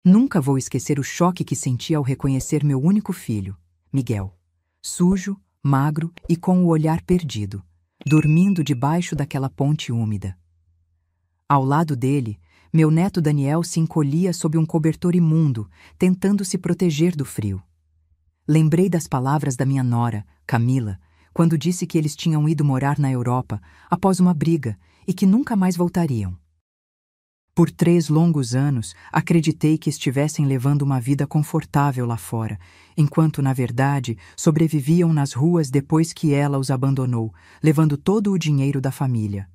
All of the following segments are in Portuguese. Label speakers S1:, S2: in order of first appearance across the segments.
S1: Nunca vou esquecer o choque que senti ao reconhecer meu único filho, Miguel, sujo, magro e com o olhar perdido, dormindo debaixo daquela ponte úmida. Ao lado dele, meu neto Daniel se encolhia sob um cobertor imundo, tentando se proteger do frio. Lembrei das palavras da minha nora, Camila, quando disse que eles tinham ido morar na Europa após uma briga e que nunca mais voltariam. Por 3 longos anos, acreditei que estivessem levando uma vida confortável lá fora, enquanto, na verdade, sobreviviam nas ruas depois que ela os abandonou, levando todo o dinheiro da família.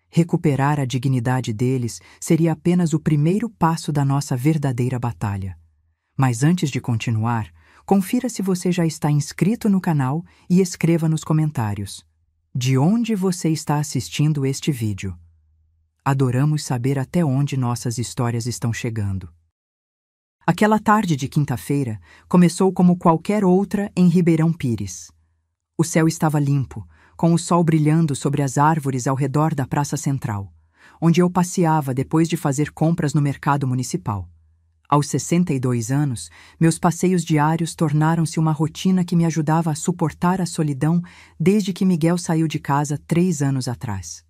S1: Recuperar a dignidade deles seria apenas o primeiro passo da nossa verdadeira batalha. Mas antes de continuar, confira se você já está inscrito no canal e escreva nos comentários: de onde você está assistindo este vídeo? Adoramos saber até onde nossas histórias estão chegando. Aquela tarde de quinta-feira começou como qualquer outra em Ribeirão Pires. O céu estava limpo, com o sol brilhando sobre as árvores ao redor da Praça Central, onde eu passeava depois de fazer compras no mercado municipal. Aos 62 anos, meus passeios diários tornaram-se uma rotina que me ajudava a suportar a solidão desde que Miguel saiu de casa 3 anos atrás.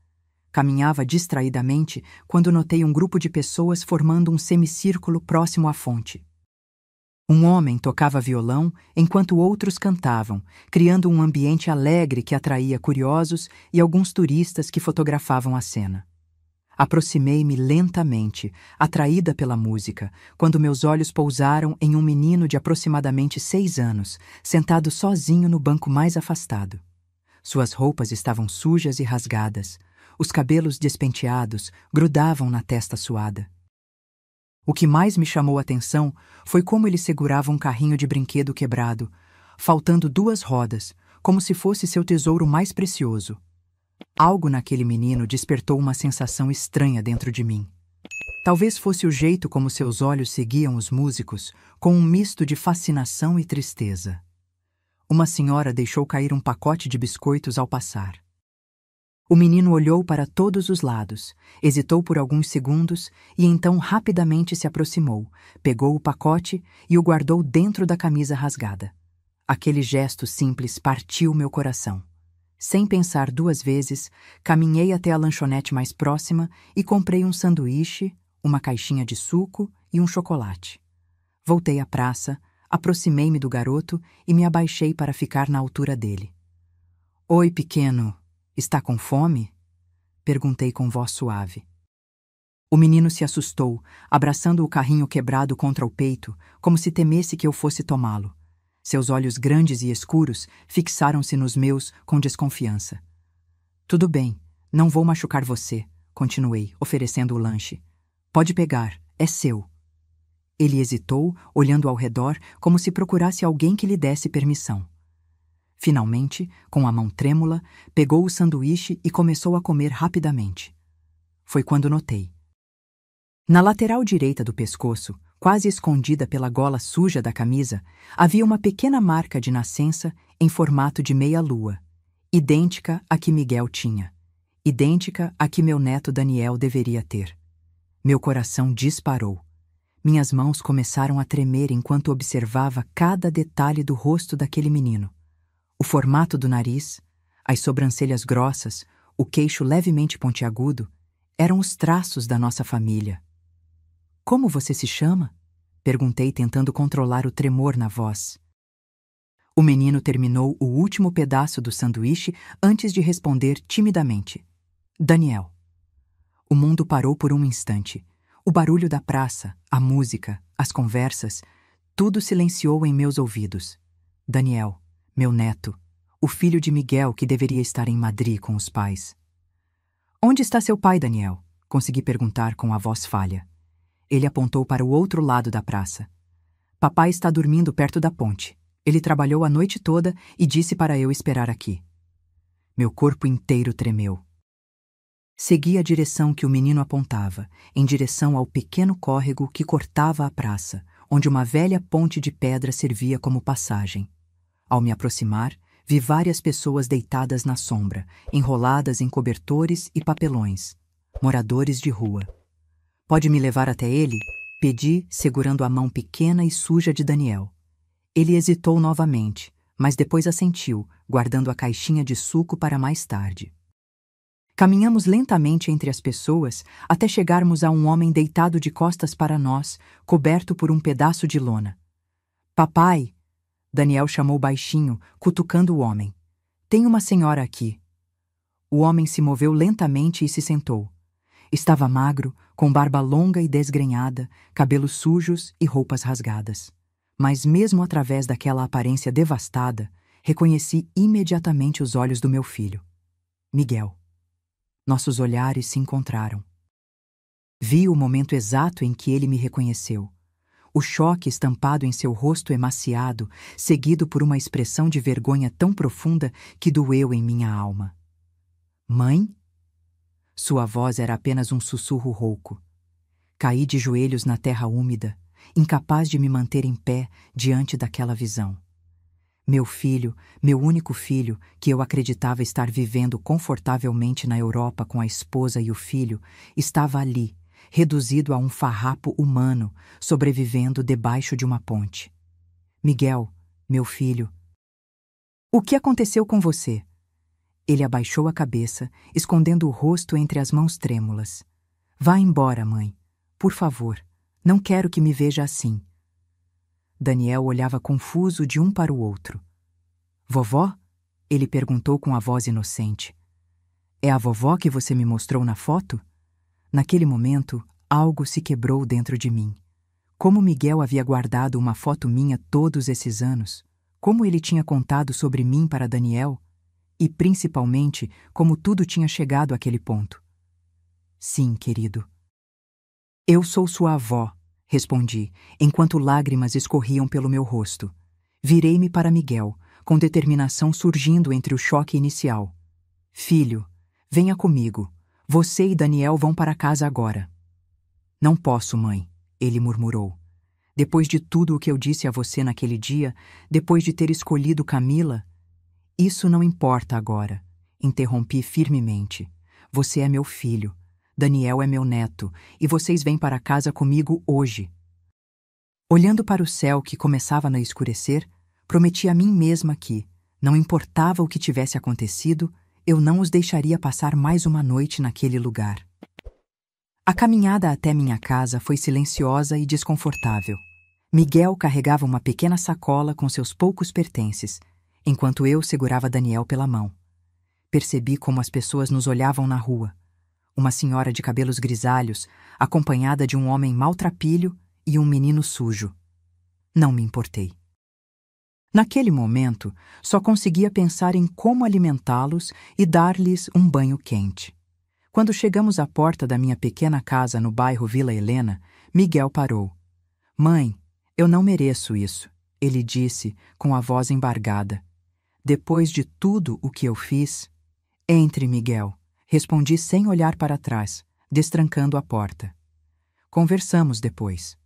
S1: Caminhava distraidamente quando notei um grupo de pessoas formando um semicírculo próximo à fonte. Um homem tocava violão enquanto outros cantavam, criando um ambiente alegre que atraía curiosos e alguns turistas que fotografavam a cena. Aproximei-me lentamente, atraída pela música, quando meus olhos pousaram em um menino de aproximadamente 6 anos, sentado sozinho no banco mais afastado. Suas roupas estavam sujas e rasgadas. Os cabelos despenteados grudavam na testa suada. O que mais me chamou a atenção foi como ele segurava um carrinho de brinquedo quebrado, faltando 2 rodas, como se fosse seu tesouro mais precioso. Algo naquele menino despertou uma sensação estranha dentro de mim. Talvez fosse o jeito como seus olhos seguiam os músicos, com um misto de fascinação e tristeza. Uma senhora deixou cair um pacote de biscoitos ao passar. O menino olhou para todos os lados, hesitou por alguns segundos e então rapidamente se aproximou, pegou o pacote e o guardou dentro da camisa rasgada. Aquele gesto simples partiu meu coração. Sem pensar 2 vezes, caminhei até a lanchonete mais próxima e comprei um sanduíche, uma caixinha de suco e um chocolate. Voltei à praça, aproximei-me do garoto e me abaixei para ficar na altura dele. "Oi, pequeno. Está com fome?" Perguntei com voz suave. O menino se assustou, abraçando o carrinho quebrado contra o peito, como se temesse que eu fosse tomá-lo. Seus olhos grandes e escuros fixaram-se nos meus com desconfiança. "Tudo bem, não vou machucar você", continuei, oferecendo o lanche. "Pode pegar, é seu." Ele hesitou, olhando ao redor, como se procurasse alguém que lhe desse permissão. Finalmente, com a mão trêmula, pegou o sanduíche e começou a comer rapidamente. Foi quando notei. Na lateral direita do pescoço, quase escondida pela gola suja da camisa, havia uma pequena marca de nascença em formato de meia-lua, idêntica à que Miguel tinha, idêntica à que meu neto Daniel deveria ter. Meu coração disparou. Minhas mãos começaram a tremer enquanto observava cada detalhe do rosto daquele menino. O formato do nariz, as sobrancelhas grossas, o queixo levemente pontiagudo, eram os traços da nossa família. "Como você se chama?" perguntei, tentando controlar o tremor na voz. O menino terminou o último pedaço do sanduíche antes de responder timidamente: "Daniel." O mundo parou por um instante. O barulho da praça, a música, as conversas, tudo silenciou em meus ouvidos. Daniel, meu neto, o filho de Miguel que deveria estar em Madrid com os pais. "Onde está seu pai, Daniel?" consegui perguntar com a voz falha. Ele apontou para o outro lado da praça. "Papai está dormindo perto da ponte. Ele trabalhou a noite toda e disse para eu esperar aqui." Meu corpo inteiro tremeu. Segui a direção que o menino apontava, em direção ao pequeno córrego que cortava a praça, onde uma velha ponte de pedra servia como passagem. Ao me aproximar, vi várias pessoas deitadas na sombra, enroladas em cobertores e papelões. Moradores de rua. "Pode me levar até ele?" Pedi, segurando a mão pequena e suja de Daniel. Ele hesitou novamente, mas depois assentiu, guardando a caixinha de suco para mais tarde. Caminhamos lentamente entre as pessoas até chegarmos a um homem deitado de costas para nós, coberto por um pedaço de lona. Papai! Daniel chamou baixinho, cutucando o homem. Tem uma senhora aqui. O homem se moveu lentamente e se sentou. Estava magro, com barba longa e desgrenhada, cabelos sujos e roupas rasgadas. Mas mesmo através daquela aparência devastada, reconheci imediatamente os olhos do meu filho. Miguel. Nossos olhares se encontraram. Vi o momento exato em que ele me reconheceu. O choque estampado em seu rosto emaciado, seguido por uma expressão de vergonha tão profunda que doeu em minha alma. Mãe? Sua voz era apenas um sussurro rouco. Caí de joelhos na terra úmida, incapaz de me manter em pé diante daquela visão. Meu filho, meu único filho, que eu acreditava estar vivendo confortavelmente na Europa com a esposa e o filho, estava ali, reduzido a um farrapo humano, sobrevivendo debaixo de uma ponte. Miguel, meu filho. O que aconteceu com você? Ele abaixou a cabeça, escondendo o rosto entre as mãos trêmulas. Vá embora, mãe. Por favor, não quero que me veja assim. Daniel olhava confuso de um para o outro. Vovó? Ele perguntou com a voz inocente. É a vovó que você me mostrou na foto? Naquele momento, algo se quebrou dentro de mim. Como Miguel havia guardado uma foto minha todos esses anos, como ele tinha contado sobre mim para Daniel, e principalmente como tudo tinha chegado àquele ponto. Sim, querido. Eu sou sua avó, respondi, enquanto lágrimas escorriam pelo meu rosto. Virei-me para Miguel, com determinação surgindo entre o choque inicial. Filho, venha comigo. Você e Daniel vão para casa agora. Não posso, mãe, ele murmurou. Depois de tudo o que eu disse a você naquele dia, depois de ter escolhido Camila... Isso não importa agora, interrompi firmemente. Você é meu filho, Daniel é meu neto, e vocês vêm para casa comigo hoje. Olhando para o céu que começava a escurecer, prometi a mim mesma que, não importava o que tivesse acontecido, eu não os deixaria passar mais uma noite naquele lugar. A caminhada até minha casa foi silenciosa e desconfortável. Miguel carregava uma pequena sacola com seus poucos pertences, enquanto eu segurava Daniel pela mão. Percebi como as pessoas nos olhavam na rua. Uma senhora de cabelos grisalhos, acompanhada de um homem maltrapilho e um menino sujo. Não me importei. Naquele momento, só conseguia pensar em como alimentá-los e dar-lhes um banho quente. Quando chegamos à porta da minha pequena casa no bairro Vila Helena, Miguel parou. Mãe, eu não mereço isso, ele disse com a voz embargada. Depois de tudo o que eu fiz... Entre, Miguel, respondi sem olhar para trás, destrancando a porta. Conversamos depois.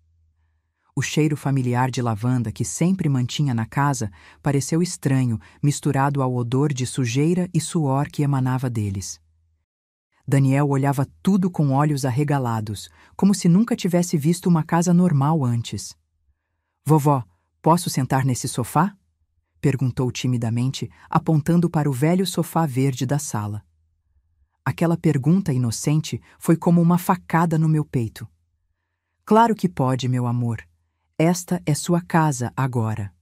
S1: O cheiro familiar de lavanda que sempre mantinha na casa pareceu estranho, misturado ao odor de sujeira e suor que emanava deles. Daniel olhava tudo com olhos arregalados, como se nunca tivesse visto uma casa normal antes. Vovó, posso sentar nesse sofá? Perguntou timidamente, apontando para o velho sofá verde da sala. Aquela pergunta inocente foi como uma facada no meu peito. Claro que pode, meu amor. Esta é sua casa agora.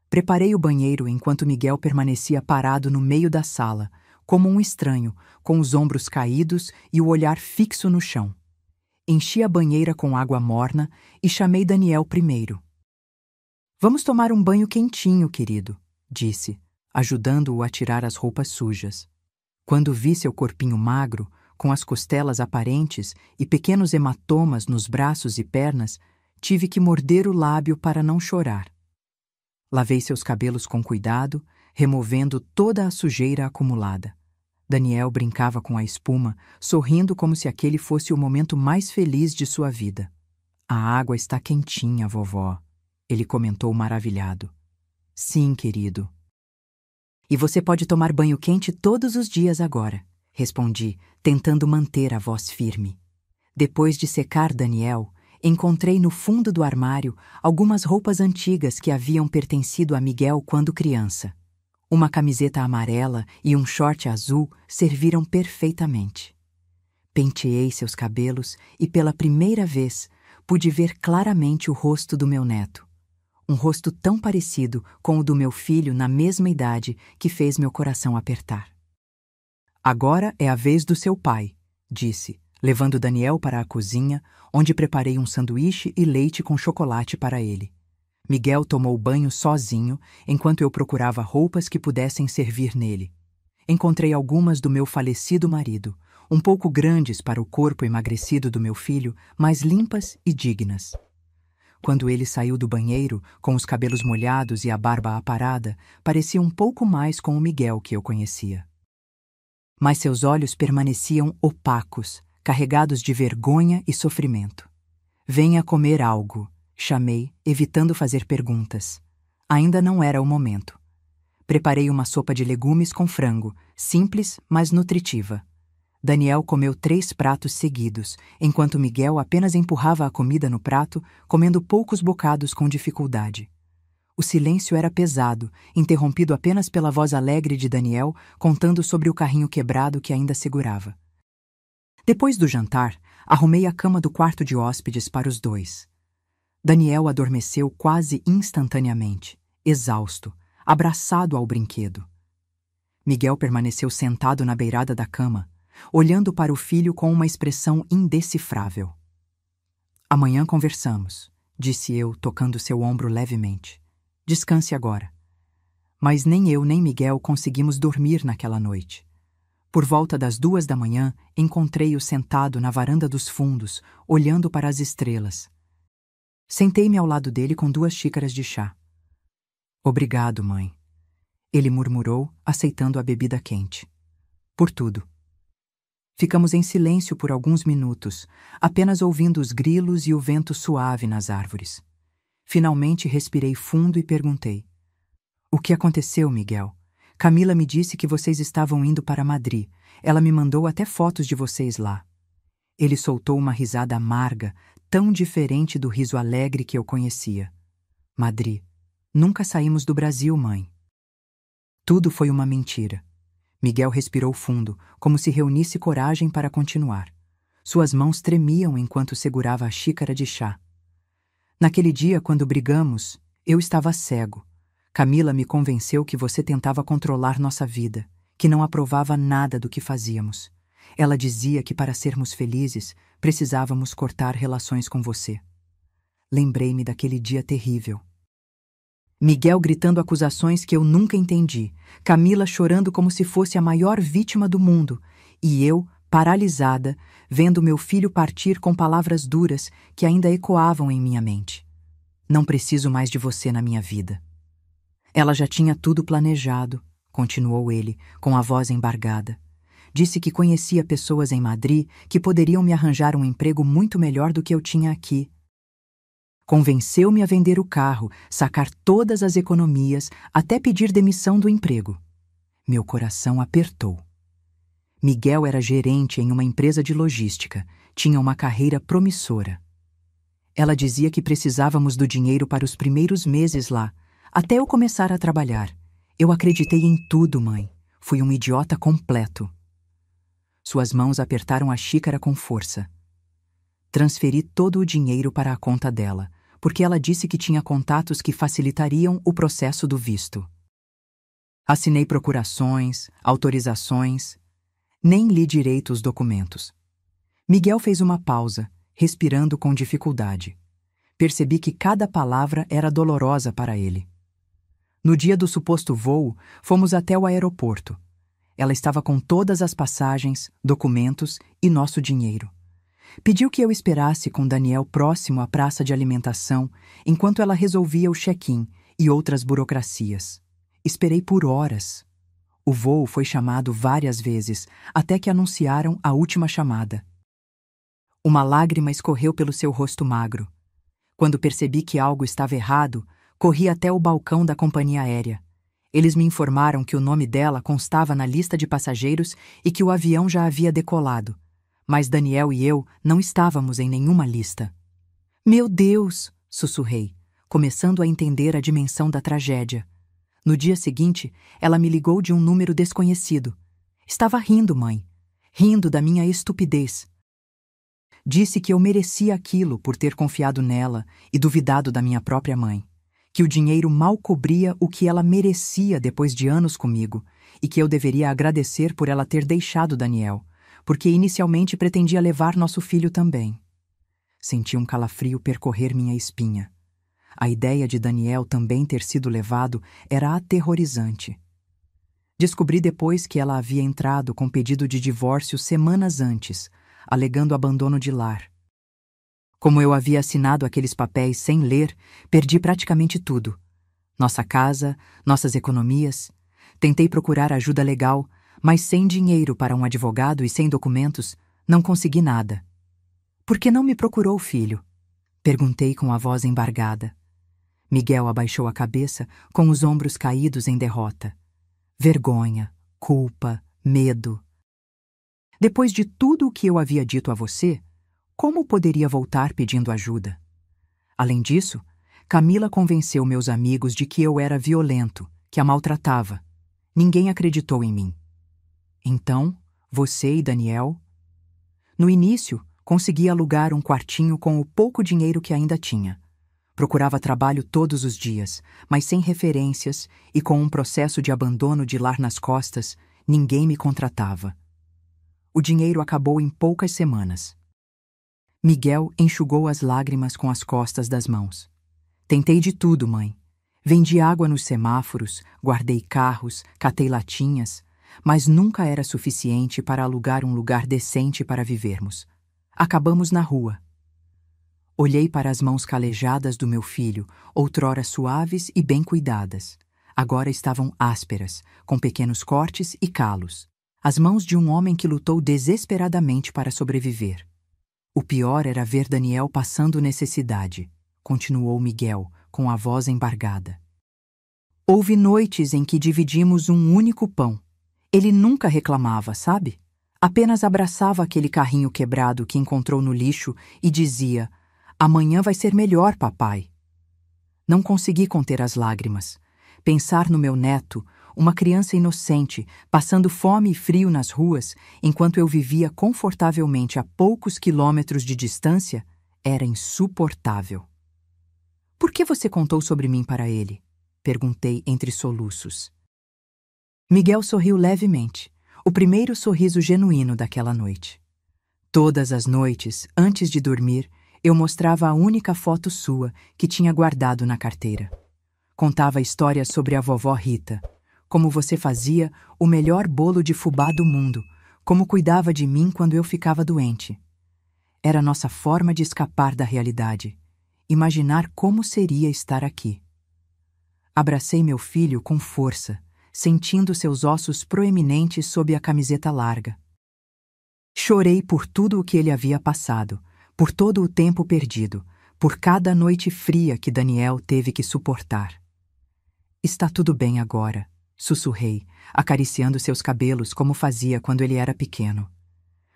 S1: Preparei o banheiro enquanto Miguel permanecia parado no meio da sala, como um estranho, com os ombros caídos e o olhar fixo no chão. Enchi a banheira com água morna e chamei Daniel primeiro. Vamos tomar um banho quentinho, querido, disse, ajudando-o a tirar as roupas sujas. Quando vi seu corpinho magro, com as costelas aparentes e pequenos hematomas nos braços e pernas, tive que morder o lábio para não chorar. Lavei seus cabelos com cuidado, removendo toda a sujeira acumulada. Daniel brincava com a espuma, sorrindo como se aquele fosse o momento mais feliz de sua vida. A água está quentinha, vovó. Ele comentou maravilhado. Sim, querido. E você pode tomar banho quente todos os dias agora, respondi, tentando manter a voz firme. Depois de secar Daniel, Encontrei no fundo do armário algumas roupas antigas que haviam pertencido a Miguel quando criança. Uma camiseta amarela e um short azul serviram perfeitamente. Penteei seus cabelos e, pela primeira vez, pude ver claramente o rosto do meu neto. Um rosto tão parecido com o do meu filho na mesma idade que fez meu coração apertar. Agora é a vez do seu pai, disse, levando Daniel para a cozinha, onde preparei um sanduíche e leite com chocolate para ele. Miguel tomou banho sozinho, enquanto eu procurava roupas que pudessem servir nele. Encontrei algumas do meu falecido marido, um pouco grandes para o corpo emagrecido do meu filho, mas limpas e dignas. Quando ele saiu do banheiro, com os cabelos molhados e a barba aparada, parecia um pouco mais com o Miguel que eu conhecia. Mas seus olhos permaneciam opacos, carregados de vergonha e sofrimento. Venha comer algo, chamei, evitando fazer perguntas. Ainda não era o momento. Preparei uma sopa de legumes com frango, simples, mas nutritiva. Daniel comeu 3 pratos seguidos, enquanto Miguel apenas empurrava a comida no prato, comendo poucos bocados com dificuldade. O silêncio era pesado, interrompido apenas pela voz alegre de Daniel, contando sobre o carrinho quebrado que ainda segurava. Depois do jantar, arrumei a cama do quarto de hóspedes para os 2. Daniel adormeceu quase instantaneamente, exausto, abraçado ao brinquedo. Miguel permaneceu sentado na beirada da cama, olhando para o filho com uma expressão indecifrável. Amanhã conversamos, disse eu, tocando seu ombro levemente. Descanse agora. Mas nem eu nem Miguel conseguimos dormir naquela noite. Por volta das 2 da manhã, encontrei-o sentado na varanda dos fundos, olhando para as estrelas. Sentei-me ao lado dele com 2 xícaras de chá. Obrigado, mãe. Ele murmurou, aceitando a bebida quente. Por tudo. Ficamos em silêncio por alguns minutos, apenas ouvindo os grilos e o vento suave nas árvores. Finalmente respirei fundo e perguntei. O que aconteceu, Miguel? Camila me disse que vocês estavam indo para Madrid. Ela me mandou até fotos de vocês lá. Ele soltou uma risada amarga, tão diferente do riso alegre que eu conhecia. Madrid. Nunca saímos do Brasil, mãe. Tudo foi uma mentira. Miguel respirou fundo, como se reunisse coragem para continuar. Suas mãos tremiam enquanto segurava a xícara de chá. Naquele dia, quando brigamos, eu estava cego. Camila me convenceu que você tentava controlar nossa vida, que não aprovava nada do que fazíamos. Ela dizia que para sermos felizes, precisávamos cortar relações com você. Lembrei-me daquele dia terrível. Miguel gritando acusações que eu nunca entendi, Camila chorando como se fosse a maior vítima do mundo, e eu, paralisada, vendo meu filho partir com palavras duras que ainda ecoavam em minha mente. Não preciso mais de você na minha vida. Ela já tinha tudo planejado, continuou ele, com a voz embargada. Disse que conhecia pessoas em Madrid que poderiam me arranjar um emprego muito melhor do que eu tinha aqui. Convenceu-me a vender o carro, sacar todas as economias, até pedir demissão do emprego. Meu coração apertou. Miguel era gerente em uma empresa de logística, tinha uma carreira promissora. Ela dizia que precisávamos do dinheiro para os primeiros meses lá, até eu começar a trabalhar. Eu acreditei em tudo, mãe. Fui um idiota completo. Suas mãos apertaram a xícara com força. Transferi todo o dinheiro para a conta dela, porque ela disse que tinha contatos que facilitariam o processo do visto. Assinei procurações, autorizações. Nem li direito os documentos. Miguel fez uma pausa, respirando com dificuldade. Percebi que cada palavra era dolorosa para ele. No dia do suposto voo, fomos até o aeroporto. Ela estava com todas as passagens, documentos e nosso dinheiro. Pediu que eu esperasse com Daniel próximo à praça de alimentação, enquanto ela resolvia o check-in e outras burocracias. Esperei por horas. O voo foi chamado várias vezes, até que anunciaram a última chamada. Uma lágrima escorreu pelo seu rosto magro. Quando percebi que algo estava errado, corri até o balcão da companhia aérea. Eles me informaram que o nome dela constava na lista de passageiros e que o avião já havia decolado. Mas Daniel e eu não estávamos em nenhuma lista. Meu Deus! Sussurrei, começando a entender a dimensão da tragédia. No dia seguinte, ela me ligou de um número desconhecido. Estava rindo, mãe. Rindo da minha estupidez. Disse que eu merecia aquilo por ter confiado nela e duvidado da minha própria mãe. Que o dinheiro mal cobria o que ela merecia depois de anos comigo e que eu deveria agradecer por ela ter deixado Daniel, porque inicialmente pretendia levar nosso filho também. Senti um calafrio percorrer minha espinha. A ideia de Daniel também ter sido levado era aterrorizante. Descobri depois que ela havia entrado com pedido de divórcio semanas antes, alegando abandono de lar. Como eu havia assinado aqueles papéis sem ler, perdi praticamente tudo. Nossa casa, nossas economias. Tentei procurar ajuda legal, mas sem dinheiro para um advogado e sem documentos, não consegui nada. Por que não me procurou, filho? Perguntei com a voz embargada. Miguel abaixou a cabeça, com os ombros caídos em derrota. Vergonha, culpa, medo. Depois de tudo o que eu havia dito a você, como poderia voltar pedindo ajuda? Além disso, Camila convenceu meus amigos de que eu era violento, que a maltratava. Ninguém acreditou em mim. Então, você e Daniel? No início, consegui alugar um quartinho com o pouco dinheiro que ainda tinha. Procurava trabalho todos os dias, mas sem referências e com um processo de abandono de lar nas costas, ninguém me contratava. O dinheiro acabou em poucas semanas. Miguel enxugou as lágrimas com as costas das mãos. Tentei de tudo, mãe. Vendi água nos semáforos, guardei carros, catei latinhas, mas nunca era suficiente para alugar um lugar decente para vivermos. Acabamos na rua. Olhei para as mãos calejadas do meu filho, outrora suaves e bem cuidadas. Agora estavam ásperas, com pequenos cortes e calos. As mãos de um homem que lutou desesperadamente para sobreviver. O pior era ver Daniel passando necessidade, continuou Miguel, com a voz embargada. Houve noites em que dividimos um único pão. Ele nunca reclamava, sabe? Apenas abraçava aquele carrinho quebrado que encontrou no lixo e dizia: "Amanhã vai ser melhor, papai." Não consegui conter as lágrimas. Pensar no meu neto, uma criança inocente, passando fome e frio nas ruas, enquanto eu vivia confortavelmente a poucos quilômetros de distância, era insuportável. "Por que você contou sobre mim para ele?" perguntei entre soluços. Miguel sorriu levemente, o primeiro sorriso genuíno daquela noite. Todas as noites, antes de dormir, eu mostrava a única foto sua que tinha guardado na carteira. Contava histórias sobre a vovó Rita, como você fazia o melhor bolo de fubá do mundo, como cuidava de mim quando eu ficava doente. Era nossa forma de escapar da realidade, imaginar como seria estar aqui. Abracei meu filho com força, sentindo seus ossos proeminentes sob a camiseta larga. Chorei por tudo o que ele havia passado, por todo o tempo perdido, por cada noite fria que Daniel teve que suportar. "Está tudo bem agora", sussurrei, acariciando seus cabelos como fazia quando ele era pequeno.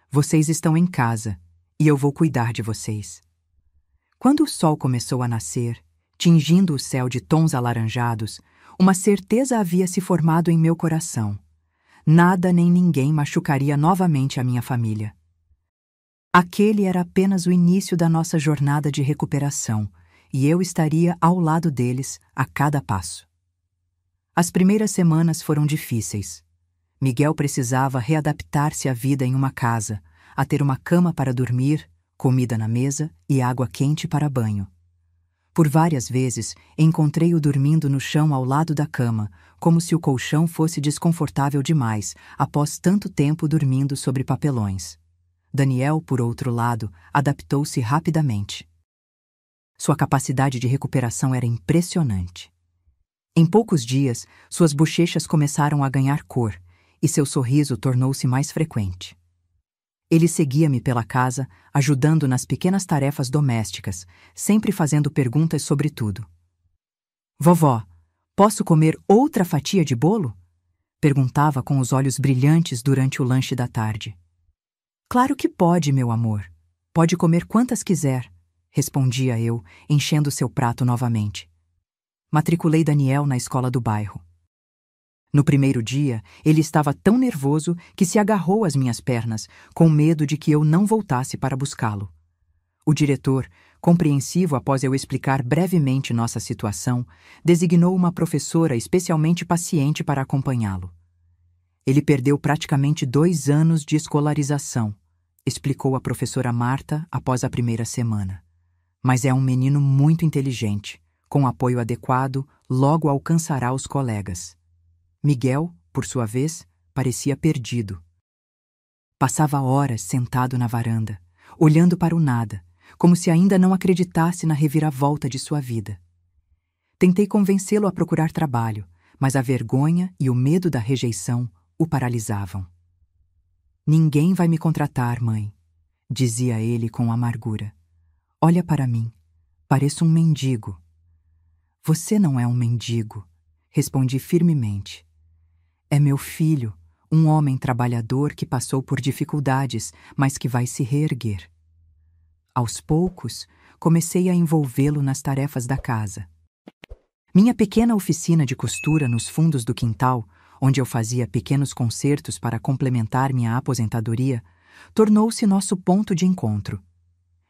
S1: "Vocês estão em casa, e eu vou cuidar de vocês." Quando o sol começou a nascer, tingindo o céu de tons alaranjados, uma certeza havia se formado em meu coração. Nada nem ninguém machucaria novamente a minha família. Aquele era apenas o início da nossa jornada de recuperação, e eu estaria ao lado deles a cada passo. As primeiras semanas foram difíceis. Miguel precisava readaptar-se à vida em uma casa, a ter uma cama para dormir, comida na mesa e água quente para banho. Por várias vezes, encontrei-o dormindo no chão ao lado da cama, como se o colchão fosse desconfortável demais, após tanto tempo dormindo sobre papelões. Daniel, por outro lado, adaptou-se rapidamente. Sua capacidade de recuperação era impressionante. Em poucos dias, suas bochechas começaram a ganhar cor e seu sorriso tornou-se mais frequente. Ele seguia-me pela casa, ajudando nas pequenas tarefas domésticas, sempre fazendo perguntas sobre tudo. "Vovó, posso comer outra fatia de bolo?" perguntava com os olhos brilhantes durante o lanche da tarde. "Claro que pode, meu amor. Pode comer quantas quiser. respondia eu, enchendo seu prato novamente. Matriculei Daniel na escola do bairro. No primeiro dia, ele estava tão nervoso que se agarrou às minhas pernas, com medo de que eu não voltasse para buscá-lo. O diretor, compreensivo após eu explicar brevemente nossa situação, designou uma professora especialmente paciente para acompanhá-lo. Ele perdeu praticamente 2 anos de escolarização, explicou a professora Marta após a primeira semana. Mas é um menino muito inteligente. Com apoio adequado, logo alcançará os colegas. Miguel, por sua vez, parecia perdido. Passava horas sentado na varanda, olhando para o nada, como se ainda não acreditasse na reviravolta de sua vida. Tentei convencê-lo a procurar trabalho, mas a vergonha e o medo da rejeição o paralisavam. "Ninguém vai me contratar, mãe", dizia ele com amargura. "Olha para mim, pareço um mendigo." "Você não é um mendigo", respondi firmemente. "É meu filho, um homem trabalhador que passou por dificuldades, mas que vai se reerguer." Aos poucos, comecei a envolvê-lo nas tarefas da casa. Minha pequena oficina de costura nos fundos do quintal, onde eu fazia pequenos concertos para complementar minha aposentadoria, tornou-se nosso ponto de encontro.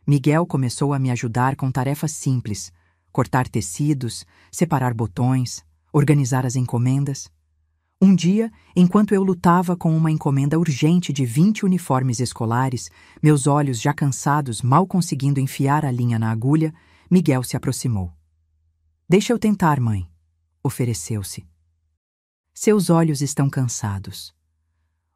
S1: Miguel começou a me ajudar com tarefas simples: cortar tecidos, separar botões, organizar as encomendas. Um dia, enquanto eu lutava com uma encomenda urgente de 20 uniformes escolares, meus olhos já cansados, mal conseguindo enfiar a linha na agulha, Miguel se aproximou. "Deixa eu tentar, mãe", ofereceu-se. "Seus olhos estão cansados."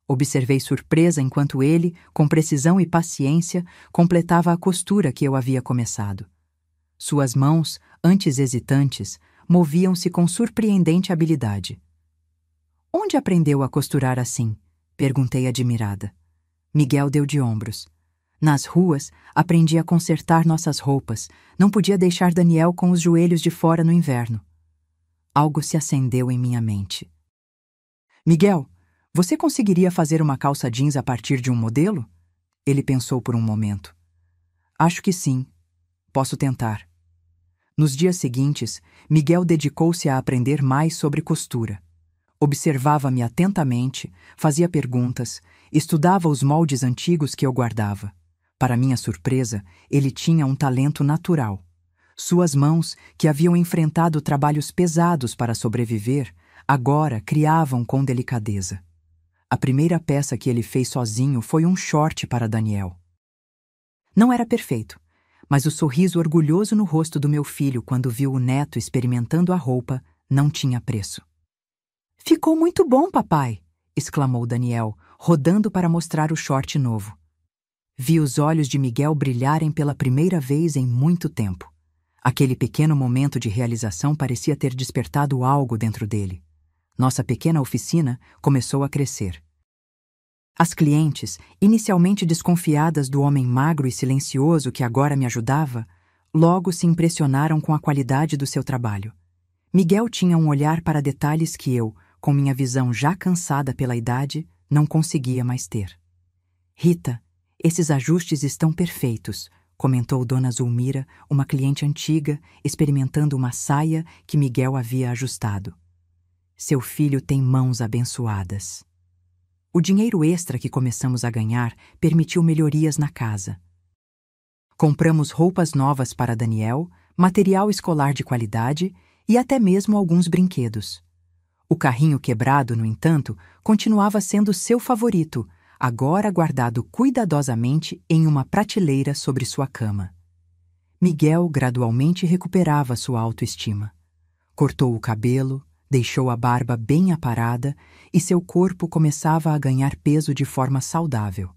S1: Observei surpresa enquanto ele, com precisão e paciência, completava a costura que eu havia começado. Suas mãos, antes hesitantes, moviam-se com surpreendente habilidade. "Onde aprendeu a costurar assim?" perguntei admirada. Miguel deu de ombros. "Nas ruas, aprendi a consertar nossas roupas. Não podia deixar Daniel com os joelhos de fora no inverno." Algo se acendeu em minha mente. "Miguel, você conseguiria fazer uma calça jeans a partir de um modelo?" Ele pensou por um momento. "Acho que sim. Posso tentar." Nos dias seguintes, Miguel dedicou-se a aprender mais sobre costura. Observava-me atentamente, fazia perguntas, estudava os moldes antigos que eu guardava. Para minha surpresa, ele tinha um talento natural. Suas mãos, que haviam enfrentado trabalhos pesados para sobreviver, agora criavam com delicadeza. A primeira peça que ele fez sozinho foi um short para Daniel. Não era perfeito, mas o sorriso orgulhoso no rosto do meu filho quando viu o neto experimentando a roupa não tinha preço. "Ficou muito bom, papai!" exclamou Daniel, rodando para mostrar o short novo. Vi os olhos de Miguel brilharem pela primeira vez em muito tempo. Aquele pequeno momento de realização parecia ter despertado algo dentro dele. Nossa pequena oficina começou a crescer. As clientes, inicialmente desconfiadas do homem magro e silencioso que agora me ajudava, logo se impressionaram com a qualidade do seu trabalho. Miguel tinha um olhar para detalhes que eu, com minha visão já cansada pela idade, não conseguia mais ter. "Rita, esses ajustes estão perfeitos", comentou Dona Zulmira, uma cliente antiga, experimentando uma saia que Miguel havia ajustado. "Seu filho tem mãos abençoadas." O dinheiro extra que começamos a ganhar permitiu melhorias na casa. Compramos roupas novas para Daniel, material escolar de qualidade e até mesmo alguns brinquedos. O carrinho quebrado, no entanto, continuava sendo seu favorito, agora guardado cuidadosamente em uma prateleira sobre sua cama. Miguel gradualmente recuperava sua autoestima. Cortou o cabelo, deixou a barba bem aparada e seu corpo começava a ganhar peso de forma saudável.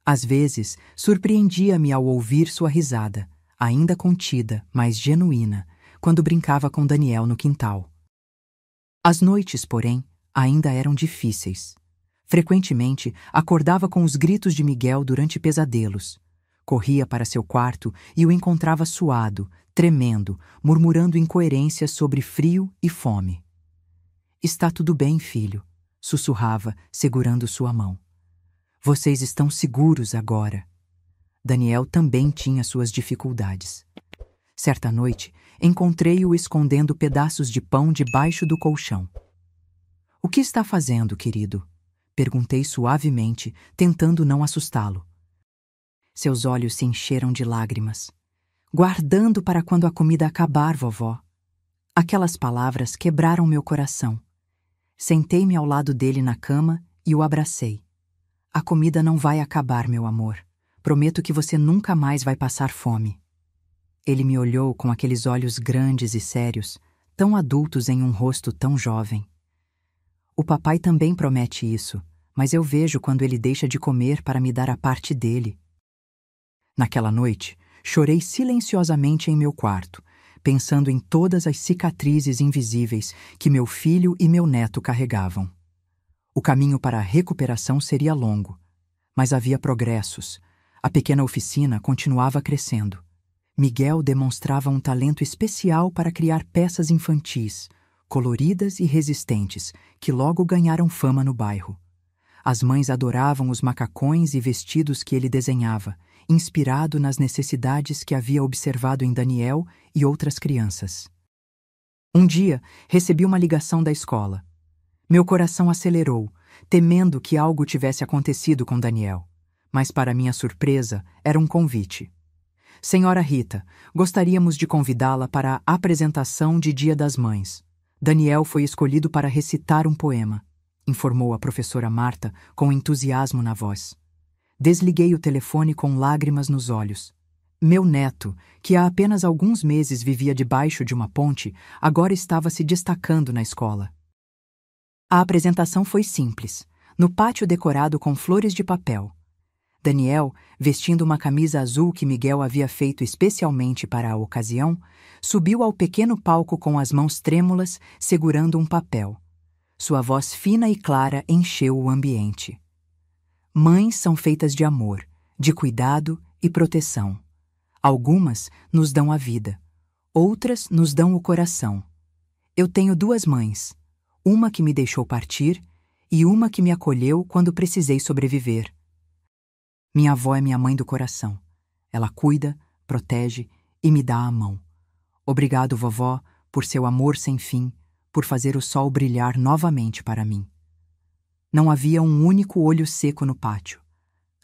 S1: Às vezes, surpreendia-me ao ouvir sua risada, ainda contida, mas genuína, quando brincava com Daniel no quintal. As noites, porém, ainda eram difíceis. Frequentemente, acordava com os gritos de Miguel durante pesadelos. Corria para seu quarto e o encontrava suado, tremendo, murmurando incoerências sobre frio e fome. "Está tudo bem, filho", sussurrava, segurando sua mão. "Vocês estão seguros agora." Daniel também tinha suas dificuldades. Certa noite, encontrei-o escondendo pedaços de pão debaixo do colchão. "O que está fazendo, querido?" Perguntei suavemente, tentando não assustá-lo. Seus olhos se encheram de lágrimas. "Guardando para quando a comida acabar, vovó." Aquelas palavras quebraram meu coração. Sentei-me ao lado dele na cama e o abracei. "A comida não vai acabar, meu amor. Prometo que você nunca mais vai passar fome." Ele me olhou com aqueles olhos grandes e sérios, tão adultos em um rosto tão jovem. "O papai também promete isso, mas eu vejo quando ele deixa de comer para me dar a parte dele." Naquela noite, chorei silenciosamente em meu quarto, pensando em todas as cicatrizes invisíveis que meu filho e meu neto carregavam. O caminho para a recuperação seria longo, mas havia progressos. A pequena oficina continuava crescendo. Miguel demonstrava um talento especial para criar peças infantis, coloridas e resistentes, que logo ganharam fama no bairro. As mães adoravam os macacões e vestidos que ele desenhava, inspirado nas necessidades que havia observado em Daniel e outras crianças. Um dia, recebi uma ligação da escola. Meu coração acelerou, temendo que algo tivesse acontecido com Daniel. Mas, para minha surpresa, era um convite. "Senhora Rita, gostaríamos de convidá-la para a apresentação de Dia das Mães. Daniel foi escolhido para recitar um poema", informou a professora Marta com entusiasmo na voz. Desliguei o telefone com lágrimas nos olhos. Meu neto, que há apenas alguns meses vivia debaixo de uma ponte, agora estava se destacando na escola. A apresentação foi simples, no pátio decorado com flores de papel. Daniel, vestindo uma camisa azul que Miguel havia feito especialmente para a ocasião, subiu ao pequeno palco com as mãos trêmulas, segurando um papel. Sua voz fina e clara encheu o ambiente. "Mães são feitas de amor, de cuidado e proteção. Algumas nos dão a vida, outras nos dão o coração. Eu tenho 2 mães, uma que me deixou partir e uma que me acolheu quando precisei sobreviver. Minha avó é minha mãe do coração. Ela cuida, protege e me dá a mão. Obrigado, vovó, por seu amor sem fim, por fazer o sol brilhar novamente para mim." Não havia um único olho seco no pátio.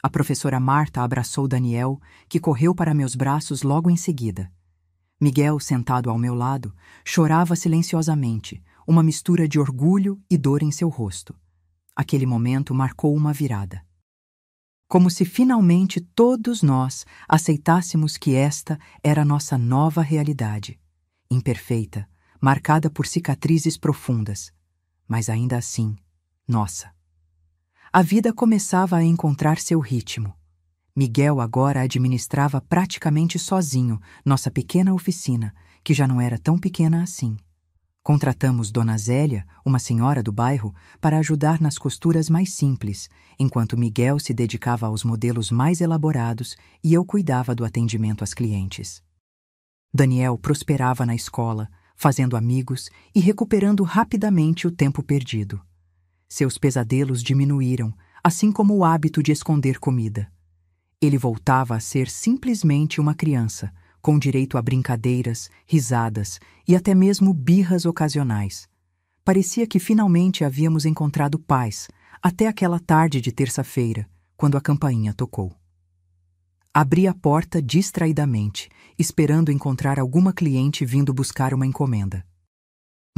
S1: A professora Marta abraçou Daniel, que correu para meus braços logo em seguida. Miguel, sentado ao meu lado, chorava silenciosamente, uma mistura de orgulho e dor em seu rosto. Aquele momento marcou uma virada. Como se finalmente todos nós aceitássemos que esta era a nossa nova realidade. Imperfeita, marcada por cicatrizes profundas, mas ainda assim, nossa. A vida começava a encontrar seu ritmo. Miguel agora administrava praticamente sozinho nossa pequena oficina, que já não era tão pequena assim. Contratamos Dona Zélia, uma senhora do bairro, para ajudar nas costuras mais simples, enquanto Miguel se dedicava aos modelos mais elaborados e eu cuidava do atendimento às clientes. Daniel prosperava na escola, fazendo amigos e recuperando rapidamente o tempo perdido. Seus pesadelos diminuíram, assim como o hábito de esconder comida. Ele voltava a ser simplesmente uma criança, com direito a brincadeiras, risadas e até mesmo birras ocasionais. Parecia que finalmente havíamos encontrado paz, até aquela tarde de terça-feira, quando a campainha tocou. Abri a porta distraidamente, esperando encontrar alguma cliente vindo buscar uma encomenda.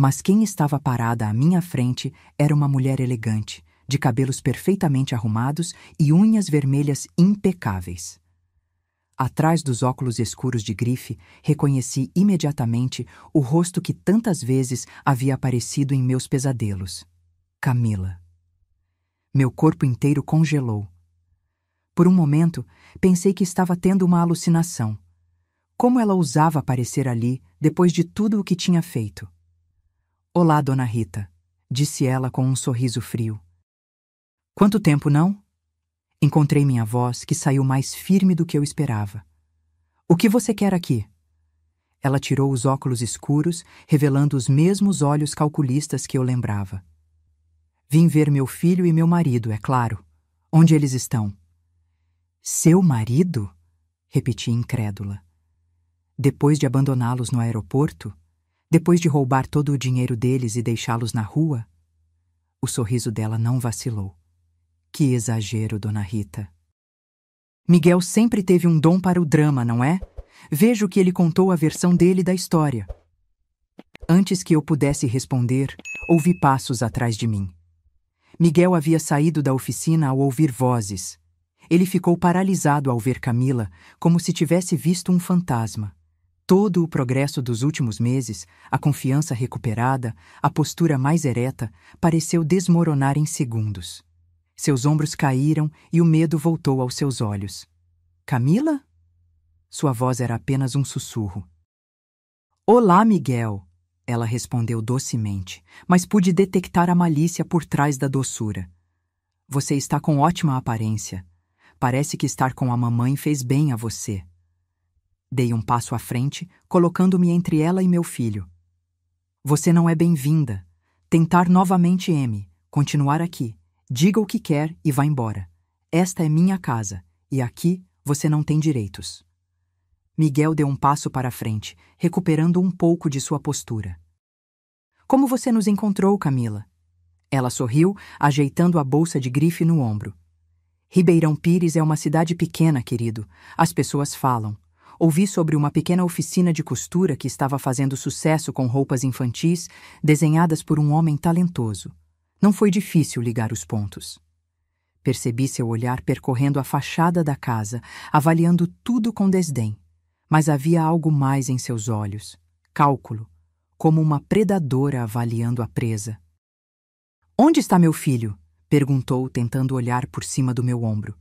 S1: Mas quem estava parada à minha frente era uma mulher elegante, de cabelos perfeitamente arrumados e unhas vermelhas impecáveis. Atrás dos óculos escuros de grife, reconheci imediatamente o rosto que tantas vezes havia aparecido em meus pesadelos. Camila. Meu corpo inteiro congelou. Por um momento, pensei que estava tendo uma alucinação. Como ela ousava aparecer ali depois de tudo o que tinha feito? "Olá, Dona Rita", disse ela com um sorriso frio. "Quanto tempo, não?" Encontrei minha voz, que saiu mais firme do que eu esperava. "O que você quer aqui?" Ela tirou os óculos escuros, revelando os mesmos olhos calculistas que eu lembrava. "Vim ver meu filho e meu marido, é claro. Onde eles estão?" "Seu marido?" Repeti incrédula. Depois de abandoná-los no aeroporto? Depois de roubar todo o dinheiro deles e deixá-los na rua? O sorriso dela não vacilou. Que exagero, Dona Rita. Miguel sempre teve um dom para o drama, não é? Vejo que ele contou a versão dele da história. Antes que eu pudesse responder, ouvi passos atrás de mim. Miguel havia saído da oficina ao ouvir vozes. Ele ficou paralisado ao ver Camila, como se tivesse visto um fantasma. Todo o progresso dos últimos meses, a confiança recuperada, a postura mais ereta, pareceu desmoronar em segundos. Seus ombros caíram e o medo voltou aos seus olhos. Camila? Sua voz era apenas um sussurro. Olá, Miguel, ela respondeu docemente, mas pude detectar a malícia por trás da doçura. Você está com ótima aparência. Parece que estar com a mamãe fez bem a você. Dei um passo à frente, colocando-me entre ela e meu filho. Você não é bem-vinda. Tentar novamente, M. Continuar aqui. Diga o que quer e vá embora. Esta é minha casa, e aqui você não tem direitos. Miguel deu um passo para a frente, recuperando um pouco de sua postura. Como você nos encontrou, Camila? Ela sorriu, ajeitando a bolsa de grife no ombro. Ribeirão Pires é uma cidade pequena, querido. As pessoas falam. Ouvi sobre uma pequena oficina de costura que estava fazendo sucesso com roupas infantis desenhadas por um homem talentoso. Não foi difícil ligar os pontos. Percebi seu olhar percorrendo a fachada da casa, avaliando tudo com desdém. Mas havia algo mais em seus olhos. Cálculo, como uma predadora avaliando a presa. Onde está meu filho? Perguntou, tentando olhar por cima do meu ombro.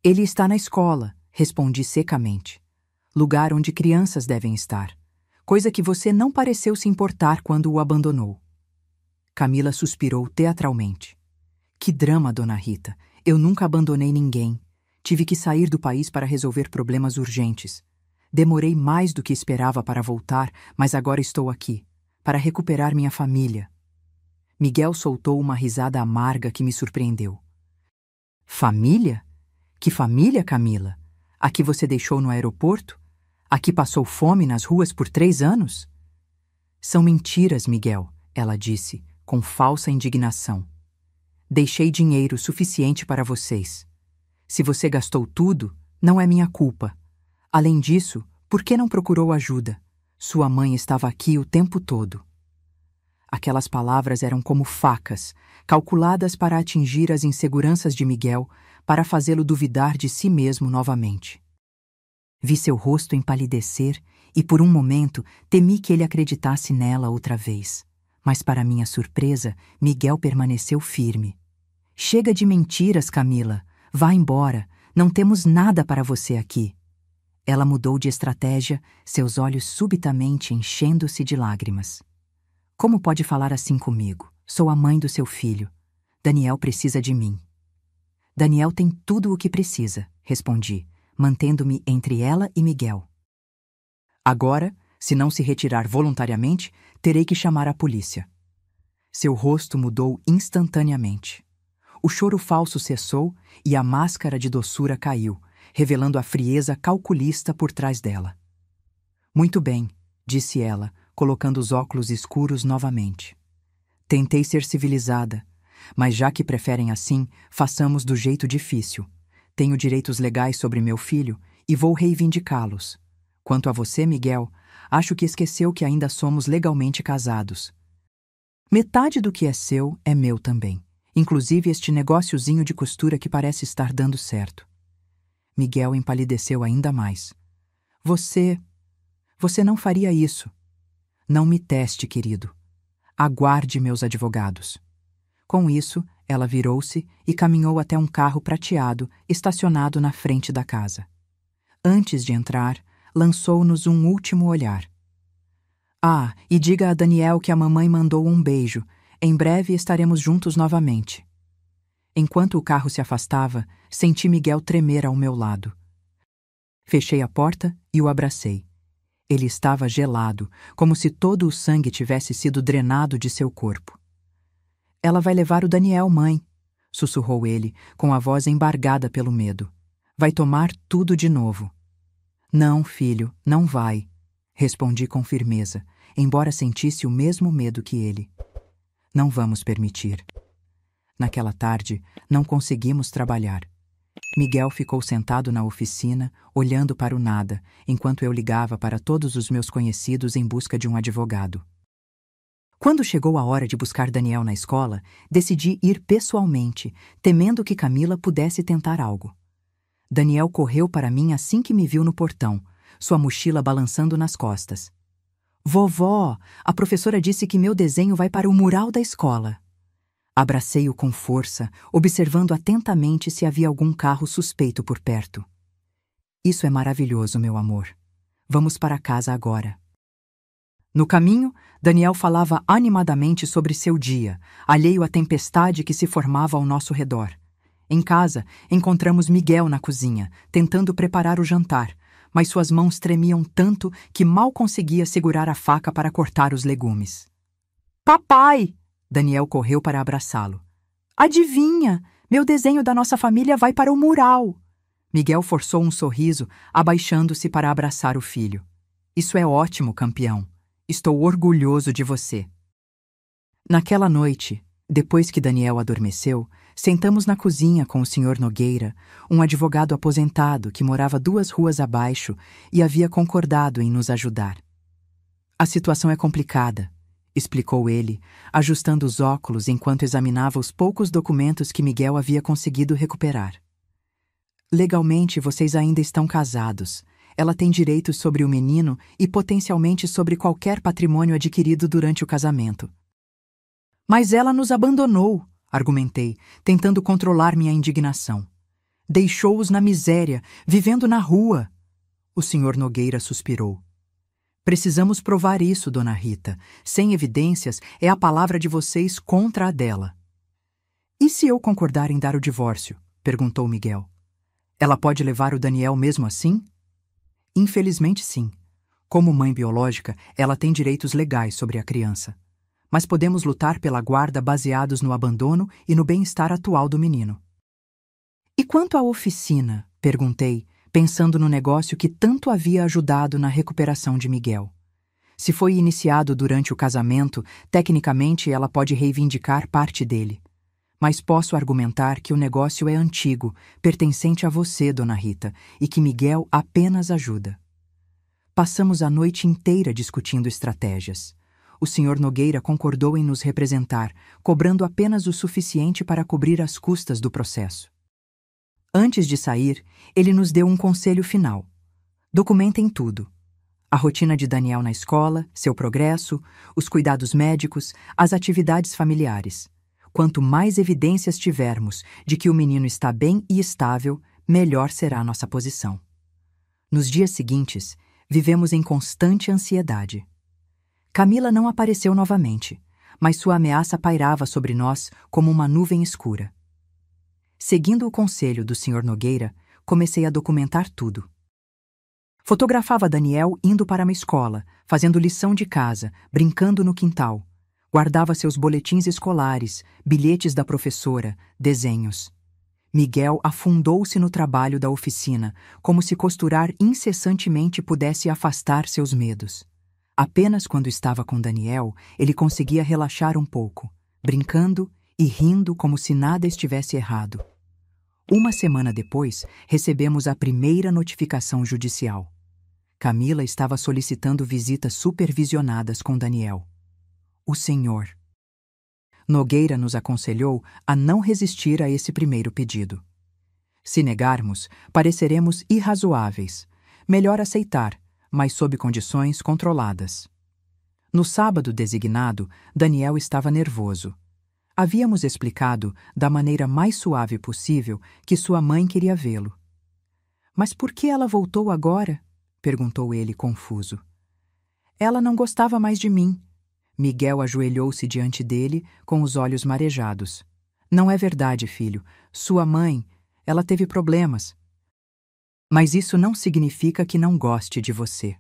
S1: Ele está na escola, respondi secamente. Lugar onde crianças devem estar. Coisa que você não pareceu se importar quando o abandonou. Camila suspirou teatralmente. Que drama, Dona Rita. Eu nunca abandonei ninguém. Tive que sair do país para resolver problemas urgentes. Demorei mais do que esperava para voltar, mas agora estou aqui, para recuperar minha família. Miguel soltou uma risada amarga que me surpreendeu. Família? Que família, Camila? A que você deixou no aeroporto? A que passou fome nas ruas por 3 anos? São mentiras, Miguel, ela disse, com falsa indignação. Deixei dinheiro suficiente para vocês. Se você gastou tudo, não é minha culpa. Além disso, por que não procurou ajuda? Sua mãe estava aqui o tempo todo. Aquelas palavras eram como facas, calculadas para atingir as inseguranças de Miguel, para fazê-lo duvidar de si mesmo novamente. Vi seu rosto empalidecer e, por um momento, temi que ele acreditasse nela outra vez. Mas, para minha surpresa, Miguel permaneceu firme. Chega de mentiras, Camila. Vá embora. Não temos nada para você aqui. Ela mudou de estratégia, seus olhos subitamente enchendo-se de lágrimas. Como pode falar assim comigo? Sou a mãe do seu filho. Daniel precisa de mim. Daniel tem tudo o que precisa, respondi, mantendo-me entre ela e Miguel. Agora, se não se retirar voluntariamente, terei que chamar a polícia. Seu rosto mudou instantaneamente. O choro falso cessou e a máscara de doçura caiu, revelando a frieza calculista por trás dela. Muito bem, disse ela, colocando os óculos escuros novamente. Tentei ser civilizada, mas já que preferem assim, façamos do jeito difícil. Tenho direitos legais sobre meu filho e vou reivindicá-los. Quanto a você, Miguel, acho que esqueceu que ainda somos legalmente casados. Metade do que é seu é meu também, inclusive este negóciozinho de costura que parece estar dando certo. Miguel empalideceu ainda mais. Você não faria isso. Não me teste, querido. Aguarde meus advogados. Com isso, ela virou-se e caminhou até um carro prateado estacionado na frente da casa. Antes de entrar, lançou-nos um último olhar. Ah, e diga a Daniel que a mamãe mandou um beijo. Em breve estaremos juntos novamente. Enquanto o carro se afastava, senti Miguel tremer ao meu lado. Fechei a porta e o abracei. Ele estava gelado, como se todo o sangue tivesse sido drenado de seu corpo. Ela vai levar o Daniel, mãe, sussurrou ele, com a voz embargada pelo medo. Vai tomar tudo de novo. Não, filho, não vai, respondi com firmeza, embora sentisse o mesmo medo que ele. Não vamos permitir. Naquela tarde, não conseguimos trabalhar. Miguel ficou sentado na oficina, olhando para o nada, enquanto eu ligava para todos os meus conhecidos em busca de um advogado. Quando chegou a hora de buscar Daniel na escola, decidi ir pessoalmente, temendo que Camila pudesse tentar algo. Daniel correu para mim assim que me viu no portão, sua mochila balançando nas costas. Vovó, a professora disse que meu desenho vai para o mural da escola. Abracei-o com força, observando atentamente se havia algum carro suspeito por perto. Isso é maravilhoso, meu amor. Vamos para casa agora. No caminho, Daniel falava animadamente sobre seu dia, alheio à tempestade que se formava ao nosso redor. Em casa, encontramos Miguel na cozinha, tentando preparar o jantar, mas suas mãos tremiam tanto que mal conseguia segurar a faca para cortar os legumes. Papai! Daniel correu para abraçá-lo. Adivinha! Meu desenho da nossa família vai para o mural! Miguel forçou um sorriso, abaixando-se para abraçar o filho. Isso é ótimo, campeão. Estou orgulhoso de você. Naquela noite, depois que Daniel adormeceu, sentamos na cozinha com o Sr. Nogueira, um advogado aposentado que morava 2 ruas abaixo e havia concordado em nos ajudar. A situação é complicada, explicou ele, ajustando os óculos enquanto examinava os poucos documentos que Miguel havia conseguido recuperar. Legalmente, vocês ainda estão casados. Ela tem direitos sobre o menino e potencialmente sobre qualquer patrimônio adquirido durante o casamento. Mas ela nos abandonou, argumentei, tentando controlar minha indignação. Deixou-os na miséria, vivendo na rua. O Sr. Nogueira suspirou. Precisamos provar isso, Dona Rita. Sem evidências, é a palavra de vocês contra a dela. E se eu concordar em dar o divórcio? Perguntou Miguel. Ela pode levar o Daniel mesmo assim? Infelizmente, sim. Como mãe biológica, ela tem direitos legais sobre a criança. Mas podemos lutar pela guarda baseados no abandono e no bem-estar atual do menino. E quanto à oficina? Perguntei, pensando no negócio que tanto havia ajudado na recuperação de Miguel. Se foi iniciado durante o casamento, tecnicamente ela pode reivindicar parte dele. Mas posso argumentar que o negócio é antigo, pertencente a você, Dona Rita, e que Miguel apenas ajuda. Passamos a noite inteira discutindo estratégias. O Sr. Nogueira concordou em nos representar, cobrando apenas o suficiente para cobrir as custas do processo. Antes de sair, ele nos deu um conselho final. Documentem tudo. A rotina de Daniel na escola, seu progresso, os cuidados médicos, as atividades familiares. Quanto mais evidências tivermos de que o menino está bem e estável, melhor será a nossa posição. Nos dias seguintes, vivemos em constante ansiedade. Camila não apareceu novamente, mas sua ameaça pairava sobre nós como uma nuvem escura. Seguindo o conselho do Sr. Nogueira, comecei a documentar tudo. Fotografava Daniel indo para uma escola, fazendo lição de casa, brincando no quintal. Guardava seus boletins escolares, bilhetes da professora, desenhos. Miguel afundou-se no trabalho da oficina, como se costurar incessantemente pudesse afastar seus medos. Apenas quando estava com Daniel, ele conseguia relaxar um pouco, brincando e rindo como se nada estivesse errado. Uma semana depois, recebemos a primeira notificação judicial. Camila estava solicitando visitas supervisionadas com Daniel. O Senhor Nogueira nos aconselhou a não resistir a esse primeiro pedido. Se negarmos, pareceremos irrazoáveis. Melhor aceitar, mas sob condições controladas. No sábado designado, Daniel estava nervoso. Havíamos explicado, da maneira mais suave possível, que sua mãe queria vê-lo. Mas por que ela voltou agora? Perguntou ele, confuso. Ela não gostava mais de mim. Miguel ajoelhou-se diante dele, com os olhos marejados. Não é verdade, filho. Sua mãe, ela teve problemas. Mas isso não significa que não goste de você.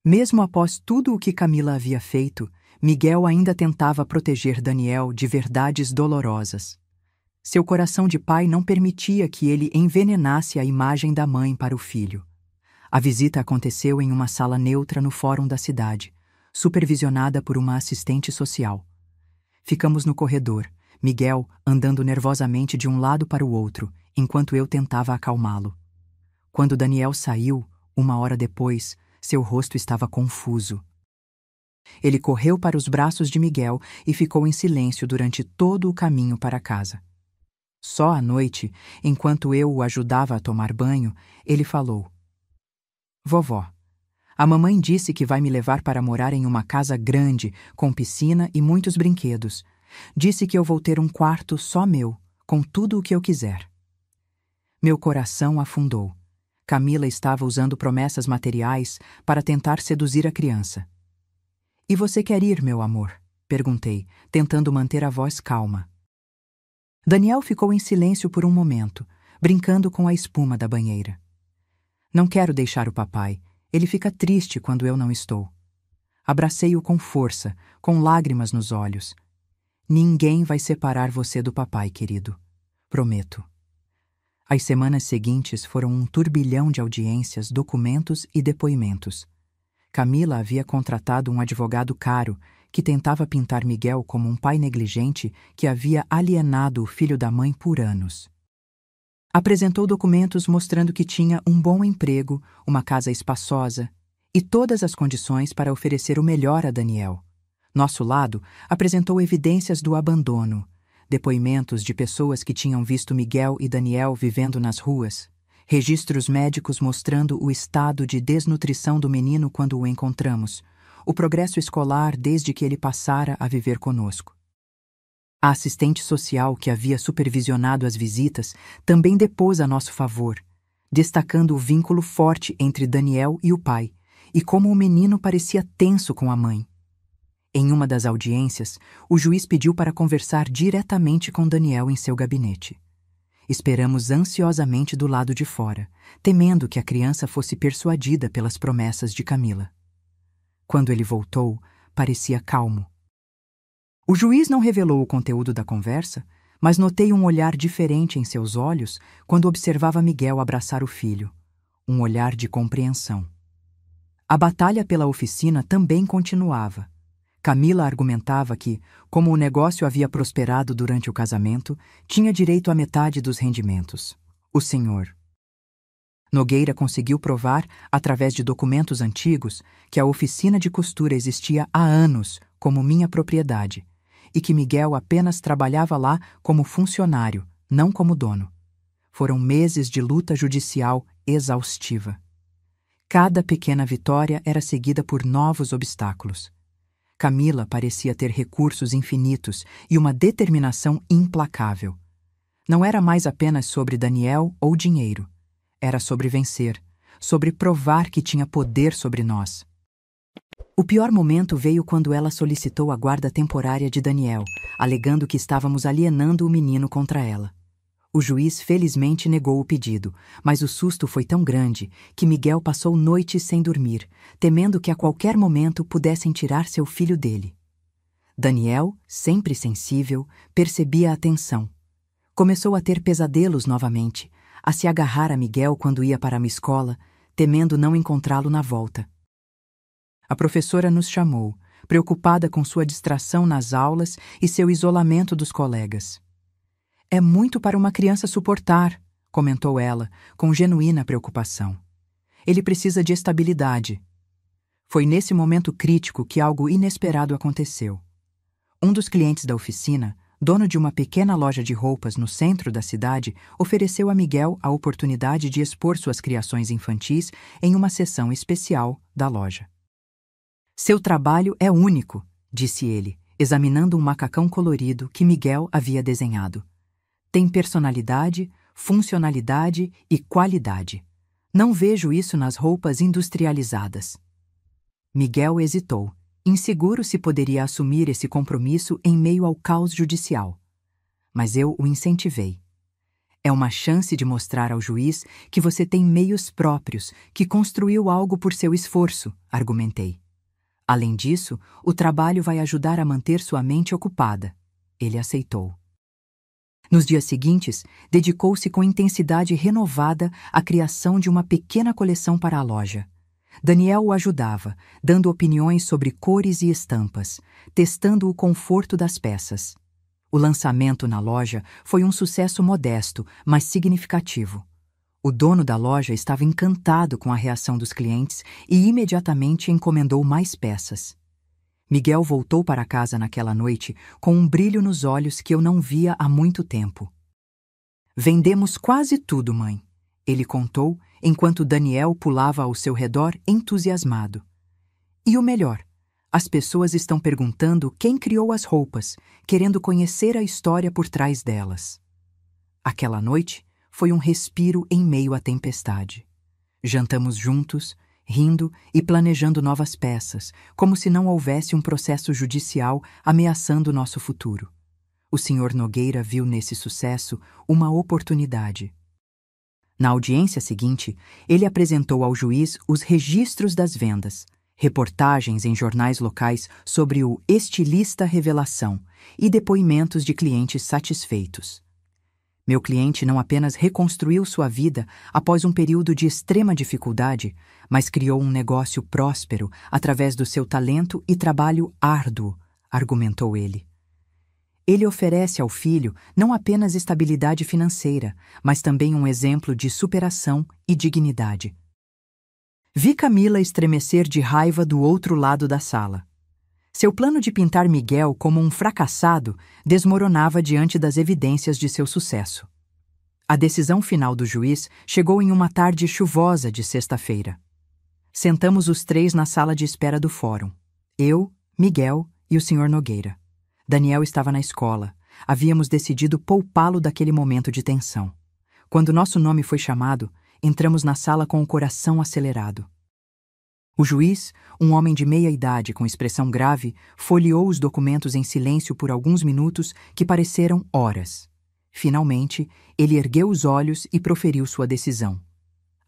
S1: Mesmo após tudo o que Camila havia feito, Miguel ainda tentava proteger Daniel de verdades dolorosas. Seu coração de pai não permitia que ele envenenasse a imagem da mãe para o filho. A visita aconteceu em uma sala neutra no fórum da cidade, supervisionada por uma assistente social. Ficamos no corredor, Miguel andando nervosamente de um lado para o outro, enquanto eu tentava acalmá-lo. Quando Daniel saiu, 1 hora depois, seu rosto estava confuso. Ele correu para os braços de Miguel e ficou em silêncio durante todo o caminho para casa. Só à noite, enquanto eu o ajudava a tomar banho, ele falou: Vovó, a mamãe disse que vai me levar para morar em uma casa grande, com piscina e muitos brinquedos. Disse que eu vou ter um quarto só meu, com tudo o que eu quiser. Meu coração afundou. Camila estava usando promessas materiais para tentar seduzir a criança. E você quer ir, meu amor? Perguntei, tentando manter a voz calma. Daniel ficou em silêncio por um momento, brincando com a espuma da banheira. Não quero deixar o papai. Ele fica triste quando eu não estou. Abracei-o com força, com lágrimas nos olhos. Ninguém vai separar você do papai, querido. Prometo. As semanas seguintes foram um turbilhão de audiências, documentos e depoimentos. Camila havia contratado um advogado caro que tentava pintar Miguel como um pai negligente que havia alienado o filho da mãe por anos. Apresentou documentos mostrando que tinha um bom emprego, uma casa espaçosa e todas as condições para oferecer o melhor a Daniel. Nosso lado apresentou evidências do abandono, depoimentos de pessoas que tinham visto Miguel e Daniel vivendo nas ruas, registros médicos mostrando o estado de desnutrição do menino quando o encontramos, o progresso escolar desde que ele passara a viver conosco. A assistente social que havia supervisionado as visitas também depôs a nosso favor, destacando o vínculo forte entre Daniel e o pai, e como o menino parecia tenso com a mãe. Em uma das audiências, o juiz pediu para conversar diretamente com Daniel em seu gabinete. Esperamos ansiosamente do lado de fora, temendo que a criança fosse persuadida pelas promessas de Camila. Quando ele voltou, parecia calmo. O juiz não revelou o conteúdo da conversa, mas notei um olhar diferente em seus olhos quando observava Miguel abraçar o filho, um olhar de compreensão. A batalha pela oficina também continuava. Camila argumentava que, como o negócio havia prosperado durante o casamento, tinha direito à metade dos rendimentos. O senhor Nogueira conseguiu provar, através de documentos antigos, que a oficina de costura existia há anos como minha propriedade e que Miguel apenas trabalhava lá como funcionário, não como dono. Foram meses de luta judicial exaustiva. Cada pequena vitória era seguida por novos obstáculos. Camila parecia ter recursos infinitos e uma determinação implacável. Não era mais apenas sobre Daniel ou dinheiro. Era sobre vencer, sobre provar que tinha poder sobre nós. O pior momento veio quando ela solicitou a guarda temporária de Daniel, alegando que estávamos alienando o menino contra ela. O juiz felizmente negou o pedido, mas o susto foi tão grande que Miguel passou noites sem dormir, temendo que a qualquer momento pudessem tirar seu filho dele. Daniel, sempre sensível, percebia a tensão. Começou a ter pesadelos novamente, a se agarrar a Miguel quando ia para a escola, temendo não encontrá-lo na volta. A professora nos chamou, preocupada com sua distração nas aulas e seu isolamento dos colegas. É muito para uma criança suportar, comentou ela, com genuína preocupação. Ele precisa de estabilidade. Foi nesse momento crítico que algo inesperado aconteceu. Um dos clientes da oficina, dono de uma pequena loja de roupas no centro da cidade, ofereceu a Miguel a oportunidade de expor suas criações infantis em uma seção especial da loja. Seu trabalho é único, disse ele, examinando um macacão colorido que Miguel havia desenhado. Tem personalidade, funcionalidade e qualidade. Não vejo isso nas roupas industrializadas. Miguel hesitou, inseguro se poderia assumir esse compromisso em meio ao caos judicial. Mas eu o incentivei. É uma chance de mostrar ao juiz que você tem meios próprios, que construiu algo por seu esforço, argumentei. Além disso, o trabalho vai ajudar a manter sua mente ocupada. Ele aceitou. Nos dias seguintes, dedicou-se com intensidade renovada à criação de uma pequena coleção para a loja. Daniel o ajudava, dando opiniões sobre cores e estampas, testando o conforto das peças. O lançamento na loja foi um sucesso modesto, mas significativo. O dono da loja estava encantado com a reação dos clientes e imediatamente encomendou mais peças. Miguel voltou para casa naquela noite com um brilho nos olhos que eu não via há muito tempo. Vendemos quase tudo, mãe, ele contou, enquanto Daniel pulava ao seu redor entusiasmado. E o melhor, as pessoas estão perguntando quem criou as roupas, querendo conhecer a história por trás delas. Aquela noite foi um respiro em meio à tempestade. Jantamos juntos, rindo e planejando novas peças, como se não houvesse um processo judicial ameaçando nosso futuro. O Sr. Nogueira viu nesse sucesso uma oportunidade. Na audiência seguinte, ele apresentou ao juiz os registros das vendas, reportagens em jornais locais sobre o estilista revelação e depoimentos de clientes satisfeitos. Meu cliente não apenas reconstruiu sua vida após um período de extrema dificuldade, mas criou um negócio próspero através do seu talento e trabalho árduo, argumentou ele. Ele oferece ao filho não apenas estabilidade financeira, mas também um exemplo de superação e dignidade. Vi Camila estremecer de raiva do outro lado da sala. Seu plano de pintar Miguel como um fracassado desmoronava diante das evidências de seu sucesso. A decisão final do juiz chegou em uma tarde chuvosa de sexta-feira. Sentamos os três na sala de espera do fórum. Eu, Miguel e o Sr. Nogueira. Daniel estava na escola. Havíamos decidido poupá-lo daquele momento de tensão. Quando nosso nome foi chamado, entramos na sala com o coração acelerado. O juiz, um homem de meia idade com expressão grave, folheou os documentos em silêncio por alguns minutos que pareceram horas. Finalmente, ele ergueu os olhos e proferiu sua decisão.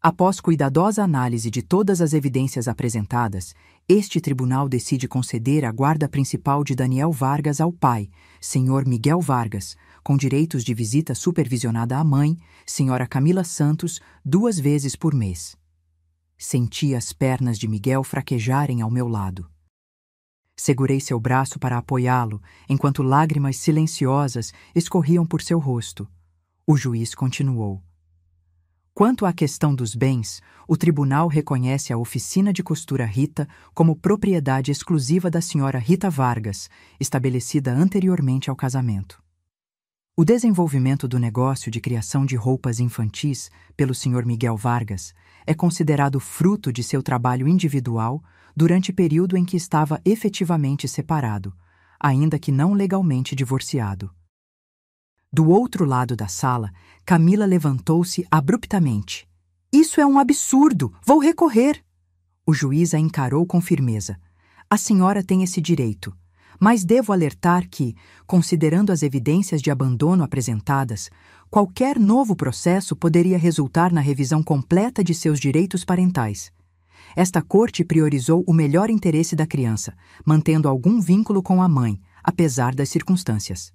S1: Após cuidadosa análise de todas as evidências apresentadas, este tribunal decide conceder a guarda principal de Daniel Vargas ao pai, Sr. Miguel Vargas, com direitos de visita supervisionada à mãe, Sra. Camila Santos, 2 vezes por mês. Senti as pernas de Miguel fraquejarem ao meu lado. Segurei seu braço para apoiá-lo, enquanto lágrimas silenciosas escorriam por seu rosto. O juiz continuou. Quanto à questão dos bens, o tribunal reconhece a oficina de costura Rita como propriedade exclusiva da Sra. Rita Vargas, estabelecida anteriormente ao casamento. O desenvolvimento do negócio de criação de roupas infantis pelo Sr. Miguel Vargas é considerado fruto de seu trabalho individual durante o período em que estava efetivamente separado, ainda que não legalmente divorciado. Do outro lado da sala, Camila levantou-se abruptamente. Isso é um absurdo! Vou recorrer! O juiz a encarou com firmeza. A senhora tem esse direito, mas devo alertar que, considerando as evidências de abandono apresentadas, qualquer novo processo poderia resultar na revisão completa de seus direitos parentais. Esta corte priorizou o melhor interesse da criança, mantendo algum vínculo com a mãe, apesar das circunstâncias.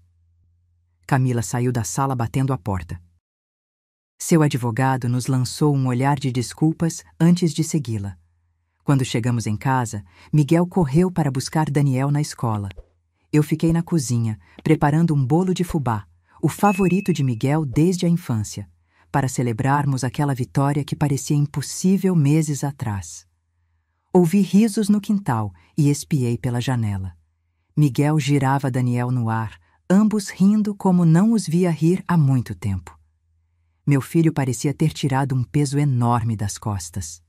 S1: Camila saiu da sala batendo a porta. Seu advogado nos lançou um olhar de desculpas antes de segui-la. Quando chegamos em casa, Miguel correu para buscar Daniel na escola. Eu fiquei na cozinha, preparando um bolo de fubá, o favorito de Miguel desde a infância, para celebrarmos aquela vitória que parecia impossível meses atrás. Ouvi risos no quintal e espiei pela janela. Miguel girava Daniel no ar, ambos rindo como não os via rir há muito tempo. Meu filho parecia ter tirado um peso enorme das costas.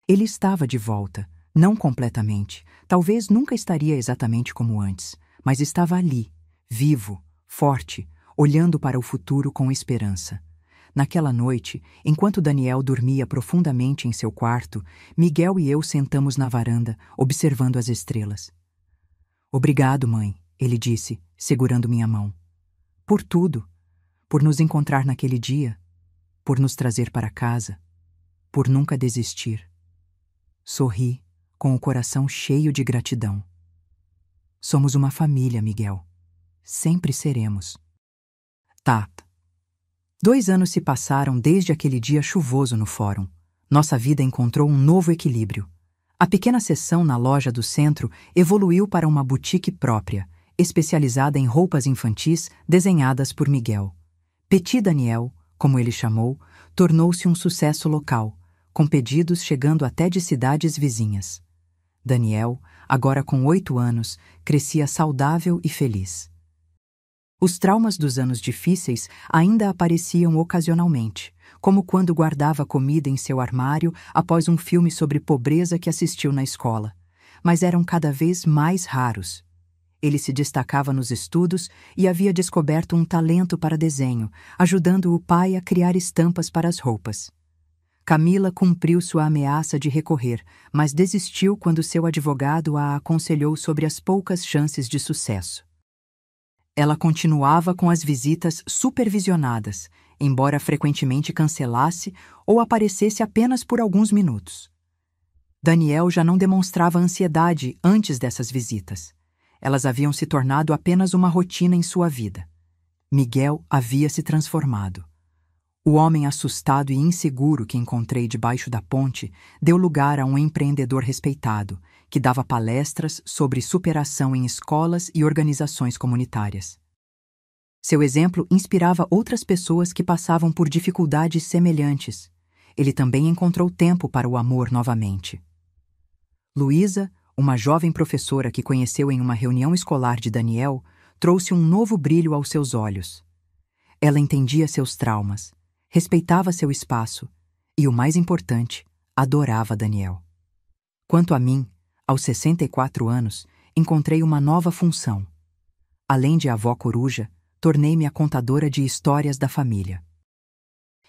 S1: Ele estava de volta, não completamente, talvez nunca estaria exatamente como antes, mas estava ali, vivo, forte, olhando para o futuro com esperança. Naquela noite, enquanto Daniel dormia profundamente em seu quarto, Miguel e eu sentamos na varanda, observando as estrelas. Obrigado, mãe, ele disse, segurando minha mão. Por tudo. Por nos encontrar naquele dia. Por nos trazer para casa. Por nunca desistir. Sorri, com o coração cheio de gratidão. Somos uma família, Miguel. Sempre seremos. Tá. 2 anos se passaram desde aquele dia chuvoso no fórum. Nossa vida encontrou um novo equilíbrio. A pequena seção na loja do centro evoluiu para uma boutique própria, especializada em roupas infantis desenhadas por Miguel. Petit Daniel, como ele chamou, tornou-se um sucesso local, com pedidos chegando até de cidades vizinhas. Daniel, agora com 8 anos, crescia saudável e feliz. Os traumas dos anos difíceis ainda apareciam ocasionalmente, como quando guardava comida em seu armário após um filme sobre pobreza que assistiu na escola, mas eram cada vez mais raros. Ele se destacava nos estudos e havia descoberto um talento para desenho, ajudando o pai a criar estampas para as roupas. Camila cumpriu sua ameaça de recorrer, mas desistiu quando seu advogado a aconselhou sobre as poucas chances de sucesso. Ela continuava com as visitas supervisionadas, embora frequentemente cancelasse ou aparecesse apenas por alguns minutos. Daniel já não demonstrava ansiedade antes dessas visitas. Elas haviam se tornado apenas uma rotina em sua vida. Miguel havia se transformado. O homem assustado e inseguro que encontrei debaixo da ponte deu lugar a um empreendedor respeitado, que dava palestras sobre superação em escolas e organizações comunitárias. Seu exemplo inspirava outras pessoas que passavam por dificuldades semelhantes. Ele também encontrou tempo para o amor novamente. Luísa, uma jovem professora que conheceu em uma reunião escolar de Daniel, trouxe um novo brilho aos seus olhos. Ela entendia seus traumas, respeitava seu espaço e, o mais importante, adorava Daniel. Quanto a mim, aos 64 anos, encontrei uma nova função. Além de avó coruja, tornei-me a contadora de histórias da família.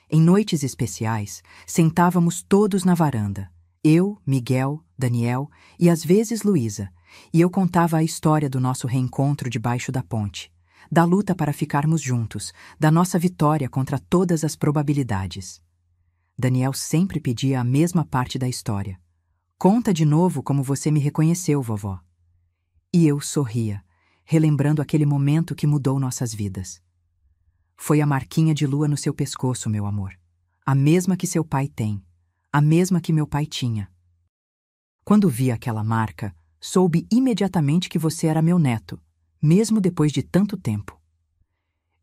S1: Em noites especiais, sentávamos todos na varanda, eu, Miguel, Daniel e às vezes Luísa, e eu contava a história do nosso reencontro debaixo da ponte, da luta para ficarmos juntos, da nossa vitória contra todas as probabilidades. Daniel sempre pedia a mesma parte da história. Conta de novo como você me reconheceu, vovó. E eu sorria, relembrando aquele momento que mudou nossas vidas. Foi a marquinha de lua no seu pescoço, meu amor. A mesma que seu pai tem. A mesma que meu pai tinha. Quando vi aquela marca, soube imediatamente que você era meu neto, mesmo depois de tanto tempo.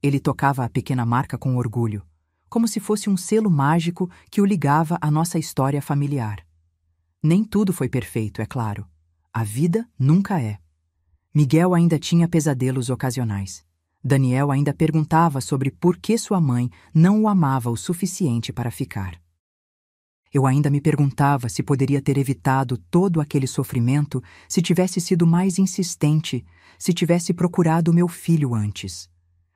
S1: Ele tocava a pequena marca com orgulho, como se fosse um selo mágico que o ligava à nossa história familiar. Nem tudo foi perfeito, é claro. A vida nunca é. Miguel ainda tinha pesadelos ocasionais. Daniel ainda perguntava sobre por que sua mãe não o amava o suficiente para ficar. Eu ainda me perguntava se poderia ter evitado todo aquele sofrimento se tivesse sido mais insistente, se tivesse procurado meu filho antes.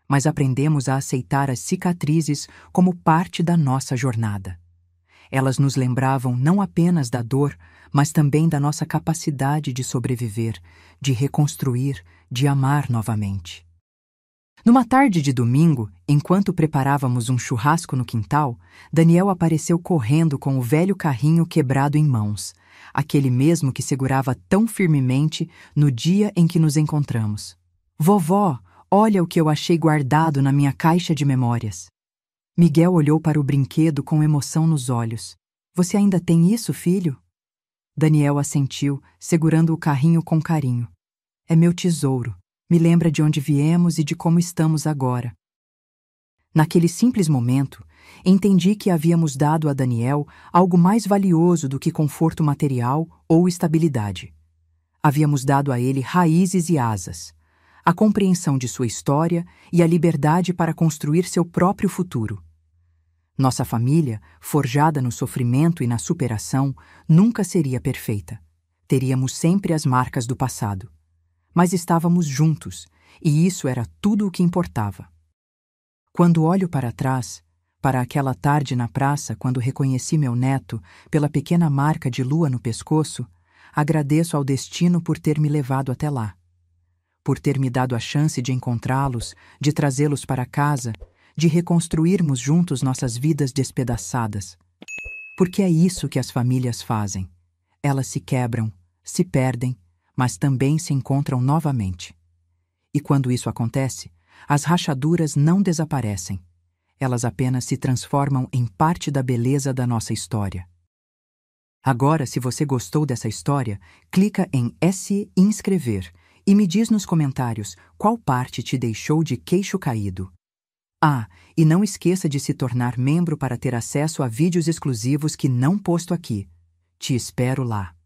S1: Mas aprendemos a aceitar as cicatrizes como parte da nossa jornada. Elas nos lembravam não apenas da dor, mas também da nossa capacidade de sobreviver, de reconstruir, de amar novamente. Numa tarde de domingo, enquanto preparávamos um churrasco no quintal, Daniel apareceu correndo com o velho carrinho quebrado em mãos, aquele mesmo que segurava tão firmemente no dia em que nos encontramos. Vovó, olha o que eu achei guardado na minha caixa de memórias. Miguel olhou para o brinquedo com emoção nos olhos. Você ainda tem isso, filho? Daniel assentiu, segurando o carrinho com carinho. É meu tesouro. Me lembra de onde viemos e de como estamos agora. Naquele simples momento, entendi que havíamos dado a Daniel algo mais valioso do que conforto material ou estabilidade. Havíamos dado a ele raízes e asas, a compreensão de sua história e a liberdade para construir seu próprio futuro. Nossa família, forjada no sofrimento e na superação, nunca seria perfeita. Teríamos sempre as marcas do passado. Mas estávamos juntos, e isso era tudo o que importava. Quando olho para trás, para aquela tarde na praça, quando reconheci meu neto pela pequena marca de lua no pescoço, agradeço ao destino por ter me levado até lá. Por ter me dado a chance de encontrá-los, de trazê-los para casa, de reconstruirmos juntos nossas vidas despedaçadas. Porque é isso que as famílias fazem. Elas se quebram, se perdem, mas também se encontram novamente. E quando isso acontece, As rachaduras não desaparecem. Elas apenas se transformam em parte da beleza da nossa história. Agora, se você gostou dessa história, clica em se inscrever e me diz nos comentários qual parte te deixou de queixo caído. Ah, e não esqueça de se tornar membro para ter acesso a vídeos exclusivos que não posto aqui. Te espero lá.